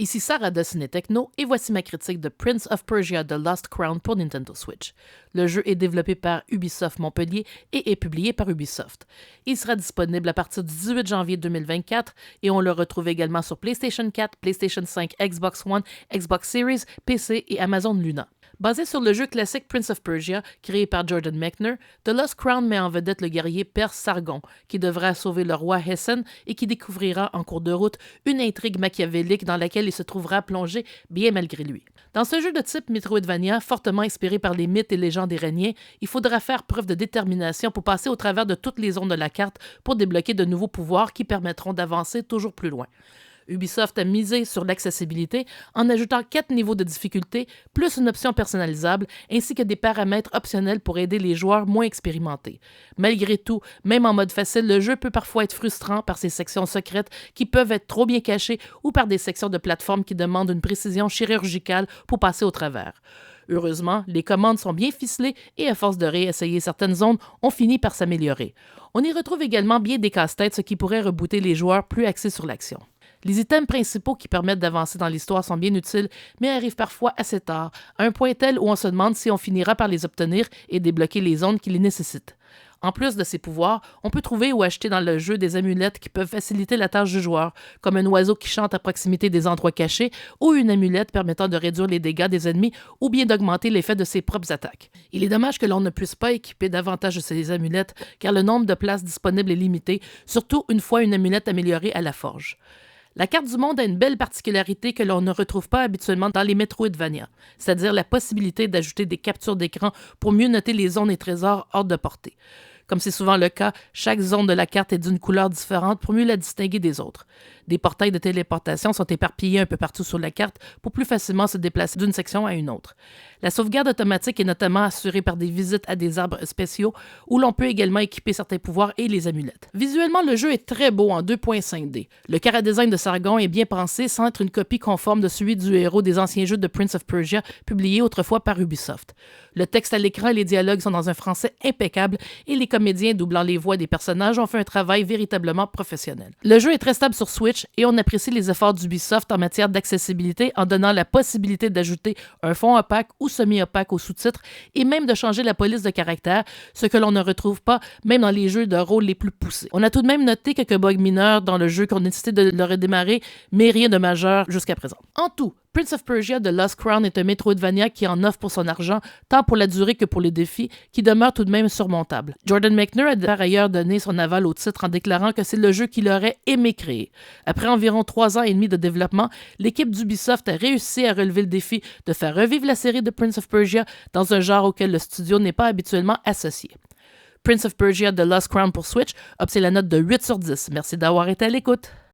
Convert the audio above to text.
Ici Sarah de Ciné Techno et voici ma critique de Prince of Persia: The Lost Crown pour Nintendo Switch. Le jeu est développé par Ubisoft Montpellier et est publié par Ubisoft. Il sera disponible à partir du 18 janvier 2024 et on le retrouve également sur PlayStation 4, PlayStation 5, Xbox One, Xbox Series, PC et Amazon Luna. Basé sur le jeu classique Prince of Persia, créé par Jordan Mechner, The Lost Crown met en vedette le guerrier perse Sargon, qui devra sauver le roi Hessen et qui découvrira en cours de route une intrigue machiavélique dans laquelle il se trouvera plongé bien malgré lui. Dans ce jeu de type Metroidvania, fortement inspiré par les mythes et légendes iraniens, il faudra faire preuve de détermination pour passer au travers de toutes les zones de la carte pour débloquer de nouveaux pouvoirs qui permettront d'avancer toujours plus loin. Ubisoft a misé sur l'accessibilité en ajoutant 4 niveaux de difficulté, plus une option personnalisable, ainsi que des paramètres optionnels pour aider les joueurs moins expérimentés. Malgré tout, même en mode facile, le jeu peut parfois être frustrant par ses sections secrètes qui peuvent être trop bien cachées ou par des sections de plateforme qui demandent une précision chirurgicale pour passer au travers. Heureusement, les commandes sont bien ficelées et à force de réessayer certaines zones, on finit par s'améliorer. On y retrouve également bien des casse-têtes, ce qui pourrait rebooter les joueurs plus axés sur l'action. Les items principaux qui permettent d'avancer dans l'histoire sont bien utiles, mais arrivent parfois assez tard, à un point tel où on se demande si on finira par les obtenir et débloquer les zones qui les nécessitent. En plus de ces pouvoirs, on peut trouver ou acheter dans le jeu des amulettes qui peuvent faciliter la tâche du joueur, comme un oiseau qui chante à proximité des endroits cachés ou une amulette permettant de réduire les dégâts des ennemis ou bien d'augmenter l'effet de ses propres attaques. Il est dommage que l'on ne puisse pas équiper davantage de ces amulettes car le nombre de places disponibles est limité, surtout une fois une amulette améliorée à la forge. La carte du monde a une belle particularité que l'on ne retrouve pas habituellement dans les Metroidvania, c'est-à-dire la possibilité d'ajouter des captures d'écran pour mieux noter les zones et trésors hors de portée. Comme c'est souvent le cas, chaque zone de la carte est d'une couleur différente pour mieux la distinguer des autres. Des portails de téléportation sont éparpillés un peu partout sur la carte pour plus facilement se déplacer d'une section à une autre. La sauvegarde automatique est notamment assurée par des visites à des arbres spéciaux où l'on peut également équiper certains pouvoirs et les amulettes. Visuellement, le jeu est très beau en 2.5D. Le chara-design de Sargon est bien pensé sans être une copie conforme de celui du héros des anciens jeux de Prince of Persia publiés autrefois par Ubisoft. Le texte à l'écran et les dialogues sont dans un français impeccable et les comédiens doublant les voix des personnages ont fait un travail véritablement professionnel. Le jeu est très stable sur Switch et on apprécie les efforts d'Ubisoft en matière d'accessibilité en donnant la possibilité d'ajouter un fond opaque ou semi-opaque aux sous-titres et même de changer la police de caractère, ce que l'on ne retrouve pas même dans les jeux de rôle les plus poussés. On a tout de même noté quelques bugs mineurs dans le jeu qu'on a décidé de le redémarrer, mais rien de majeur jusqu'à présent. En tout, Prince of Persia: The Lost Crown est un Metroidvania qui en offre pour son argent, tant pour la durée que pour les défis, qui demeurent tout de même surmontables. Jordan Mechner a par ailleurs donné son aval au titre en déclarant que c'est le jeu qu'il aurait aimé créer. Après environ 3 ans et demi de développement, l'équipe d'Ubisoft a réussi à relever le défi de faire revivre la série de Prince of Persia dans un genre auquel le studio n'est pas habituellement associé. Prince of Persia: The Lost Crown pour Switch obtient la note de 8 sur 10. Merci d'avoir été à l'écoute.